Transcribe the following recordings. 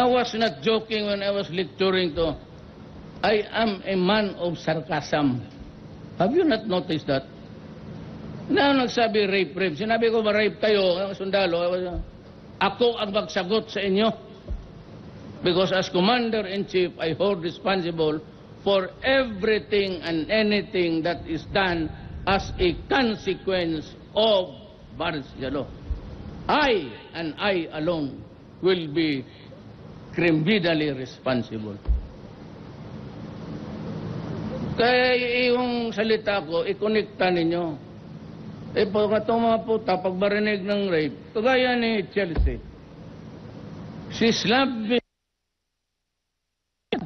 was not joking when I was lecturing to. I am a man of sarcasm. Have you not noticed that? Na nagsabi rape. Sinabi ko ba rape kayo, sundalo? Ako ang magsagot sa inyo. Because as Commander-in-Chief, I hold responsible for everything and anything that is done as a consequence of martial law. I and I alone will be criminally responsible. Kaya yung salita ko, ikonekta ninyo. Pag ito mga puta, pag marinig ng rape, kagaya ni Chelsea, she slapped me.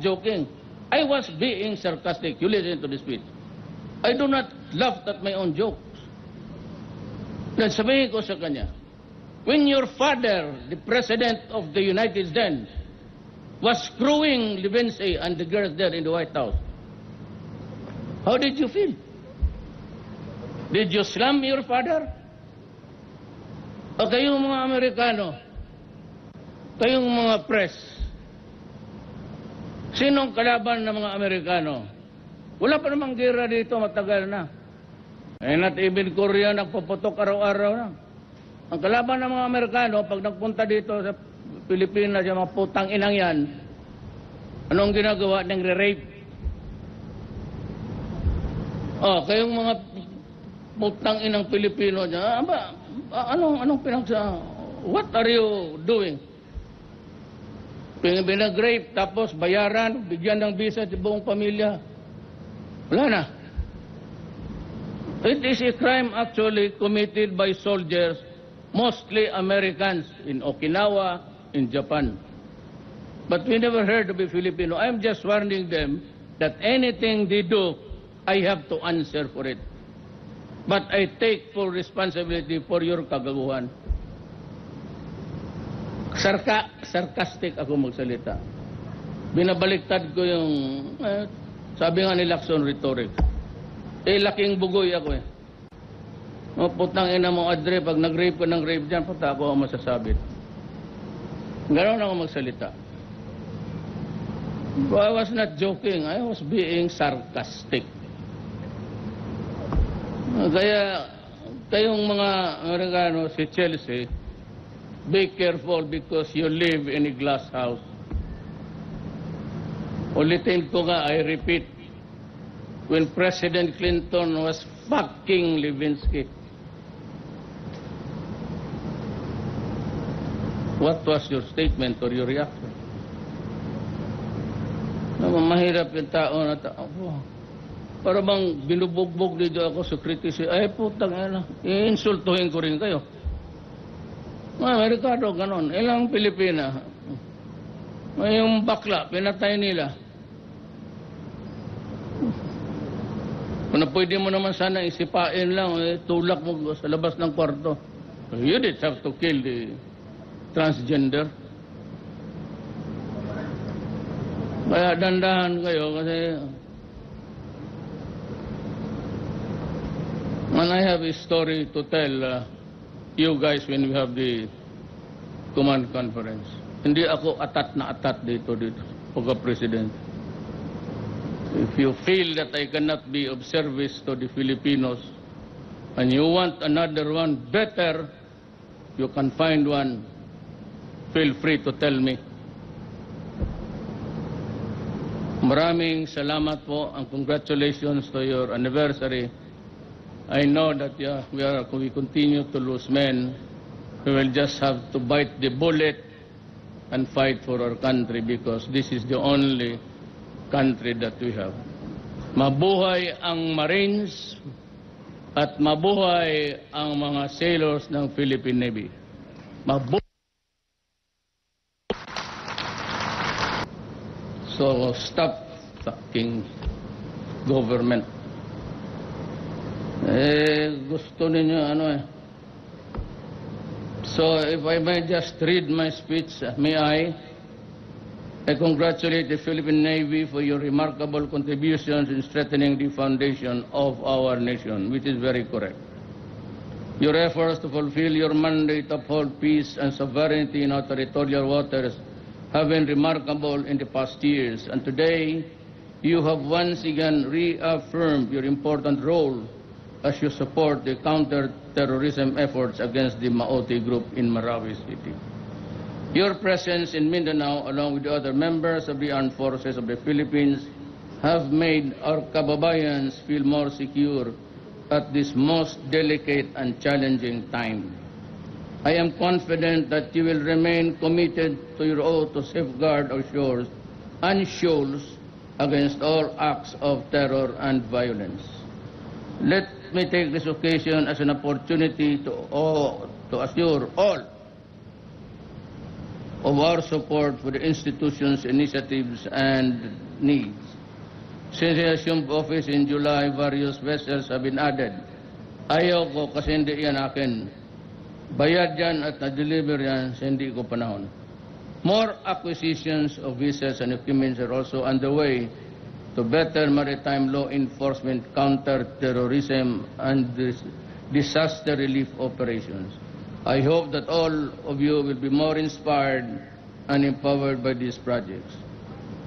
Joking. I was being sarcastic. You listen to the speech. I do not laugh at my own jokes. Sabihin ko sa kanya, when your father, the President of the United States, was screwing Levinsky and the girls there in the White House, how did you feel? Did you slam your father? O kayong mga Amerikano, kayong mga press, sinong kalaban ng mga Amerikano? Wala pa namang gera dito, matagal na. Not even Korea nagpuputok araw-araw na. Ang kalaban ng mga Amerikano, pag nagpunta dito sa Pilipinas, yung mga putang inang yan, anong ginagawa? Nang-rape. Kayong mga putang inang Pilipino dyan, anong pinagsa? What are you doing? Binag-rape, tapos bayaran, bigyan ng visa sa buong pamilya. Wala na. It is a crime actually committed by soldiers, mostly Americans, in Okinawa, in Japan. But we never heard of a Filipino. I'm just warning them that anything they do, I have to answer for it. But I take full responsibility for your kagaguhan. Sarcastic ako magsalita. Binabaliktad ko yung, sabi nga ni Lacson rhetoric. Laking bugoy ako eh. Putang ina mo, Adre, pag nag-rape ko ng rape dyan, puta ako ang masasabit. Ganoon ako magsalita. I was not joking. I was being sarcastic. Kaya, kayong mga Amerikano, si Chelsea, be careful because you live in a glass house. Ulitin ko nga, I repeat, when President Clinton was fucking Levinsky, what was your statement or your reaction? Mahirap yung tao na tao. Para bang binubugbog dito ako sa criticism. Ay putang ina, iinsultuhin ko rin kayo. Ricardo, ganon. Ilang Pilipina. Yung bakla, pinatay nila. Kung pwede mo naman sana isipain lang, tulak mo sa labas ng kwarto. You did have to kill the transgender. Kaya dandahan kayo kasi and I have a story to tell you guys when we have the command conference. Hindi ako atat na atat dito pagka-president. If you feel that I cannot be of service to the Filipinos and you want another one better, you can find one. Feel free to tell me. Maraming salamat po and congratulations to your anniversary. I know that we continue to lose men. We will just have to bite the bullet and fight for our country because this is the only country that we have. Mabuhay ang Marines at mabuhay ang mga sailors ng Philippine Navy. So stop fucking government. Gusto ninyo So if I may just read my speech, may I congratulate the Philippine Navy for your remarkable contributions in strengthening the foundation of our nation, which is very correct. Your efforts to fulfill your mandate to uphold peace and sovereignty in our territorial waters have been remarkable in the past years, and today you have once again reaffirmed your important role as you support the counter-terrorism efforts against the Maote group in Marawi City. Your presence in Mindanao, along with the other members of the Armed Forces of the Philippines, have made our kababayans feel more secure at this most delicate and challenging time. I am confident that you will remain committed to your oath to safeguard our shores and shoals against all acts of terror and violence. Let me take this occasion as an opportunity to assure all of our support for the institution's initiatives and needs. Since I assumed office in July, various vessels have been added. Ayaw ko kasi hindi yan akin. Bayad yan at na-deliver yan sa hindi ko panahon. More acquisitions of vessels and equipment are also underway to better maritime law enforcement, counter-terrorism, and disaster relief operations. I hope that all of you will be more inspired and empowered by these projects.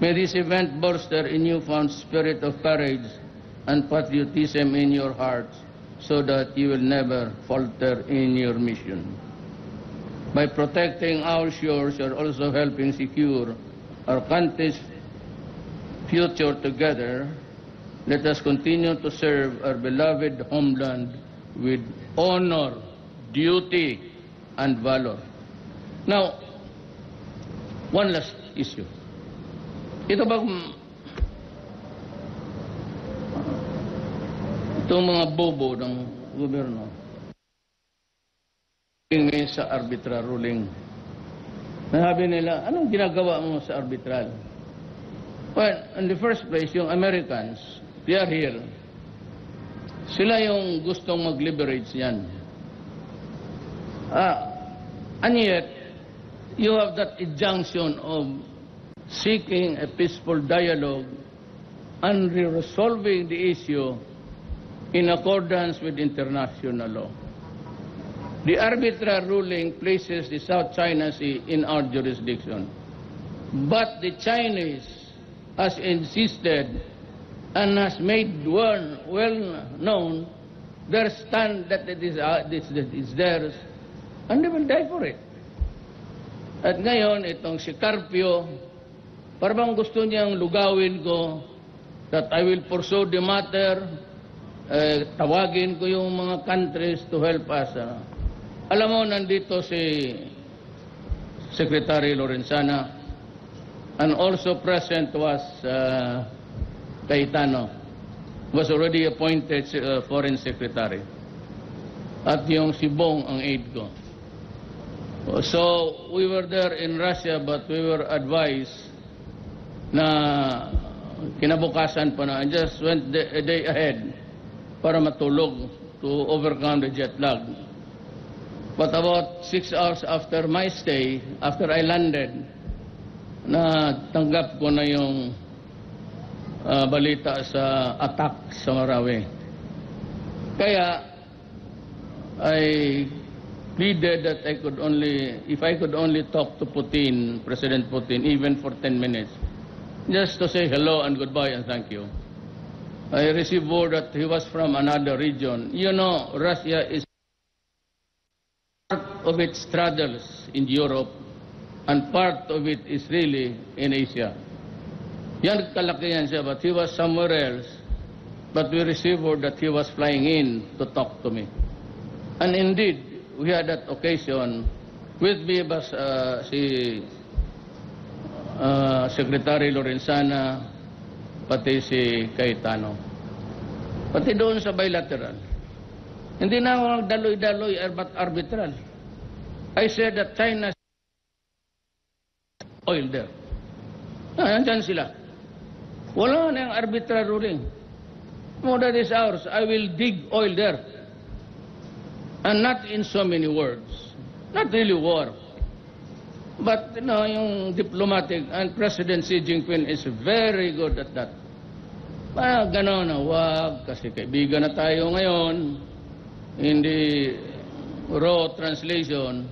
May this event bolster a newfound spirit of courage and patriotism in your hearts so that you will never falter in your mission. By protecting our shores, you are also helping secure our country's future together. Let us continue to serve our beloved homeland with honor, duty, and valor. Now, one last issue. Ito itong mga bobo ng gobyerno ngayon sa arbitral ruling. Nasabi nila, anong ginagawa mo sa arbitral? Well, in the first place, yung Americans, they are here. Sila yung gustong mag-liberate yan. And yet, you have that injunction of seeking a peaceful dialogue and resolving the issue in accordance with international law. The arbitral ruling places the South China Sea in our jurisdiction. But the Chinese has insisted and has made well known their stand that it is theirs, and they will die for it. At ngayon, itong si Carpio, parang gusto niyang lugawin ko that I will pursue the matter, tawagin ko yung mga countries to help us. Alam mo, nandito si Secretary Lorenzana, and also present was Cayetano, was already appointed Foreign Secretary. At yung si Bong ang aide ko. So, we were there in Russia, but we were advised na kinabukasan pa na. I just went a day ahead para matulog to overcome the jet lag. But about 6 hours after my stay, after I landed, na tanggap ko na yung balita sa attack sa Marawi. Kaya, I pleaded that if I could only talk to Putin, President Putin, even for 10 minutes, just to say hello and goodbye and thank you. I received word that he was from another region. You know, Russia is part of its struggles in Europe, and part of it is really in Asia. Yan kalakihan siya, but he was somewhere else. But we received word that he was flying in to talk to me. And indeed, we had that occasion. With me was si Secretary Lorenzana, pati si Cayetano. Pati doon sa bilateral. Hindi na ako nagdaloy-daloy but arbitral. I said that China oil there. Nandyan sila. Wala na yung arbitral ruling. More than this hours, I will dig oil there. And not in so many words. Not really war. But, you know, yung diplomatic, and President Xi Jinping is very good at that. Ganon na, wag, kasi kaibigan na tayo ngayon. In the raw translation,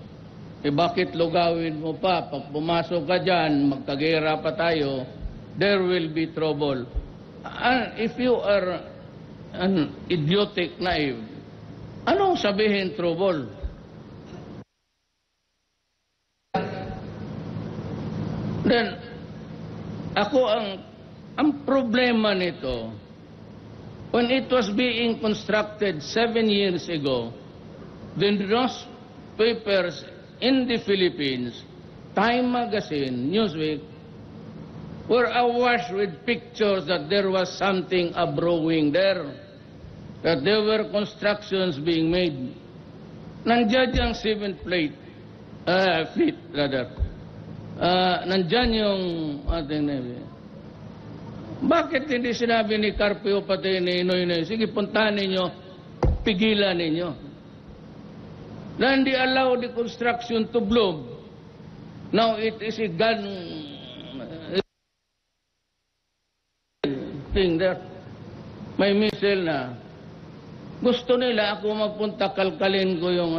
bakit lugawin mo pa? Pag pumasok ka dyan, magkagera pa tayo, there will be trouble. If you are an idiotic naive, anong sabihin trouble? Then, ang problema nito, when it was being constructed 7 years ago, the newspapers in the Philippines, Time Magazine, Newsweek, were awash with pictures that there was something brewing there, that there were constructions being made. Nandiyan yung cement fleet, rather. Nandiyan yung ating Navy. Bakit hindi sinabi ni Carpio pati ni Noynoy, sige, puntahan ninyo, pigilan ninyo. Na hindi allow the construction to bloom. Now it is a gun thing there. May missile na. Gusto nila ako magpunta, kalkalin ko yung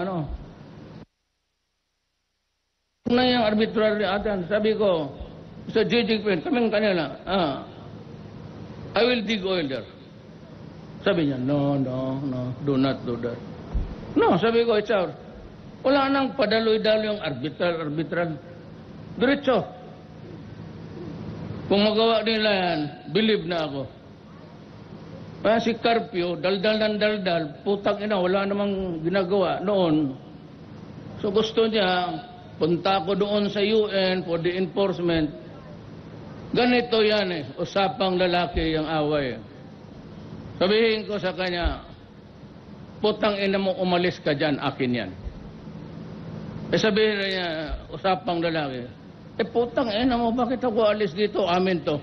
na yung arbitrary atan. Sabi ko, sa JJ Quinn, kaming kanila, I will dig oil there. Sabi niya, no, do not do that. No, sabi ko, it's our. Wala nang padaloy-daloy yung arbitral. Diretso. Kung magawa nila yan, believe na ako. Kaya si Carpio, daldal, putang ina, wala namang ginagawa noon. So gusto niya, punta ko doon sa UN for the enforcement. Ganito yan usapang lalaki yung away. Sabihin ko sa kanya, putang ina mo, umalis ka dyan, akin yan. Sabihin niya, usapang lalaki, putang ina mo, bakit ako alis dito? Amin to.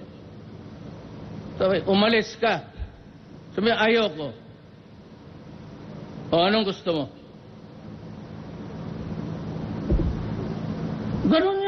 Sabi, umalis ka. Sabi, ayoko. O, anong gusto mo? Ganun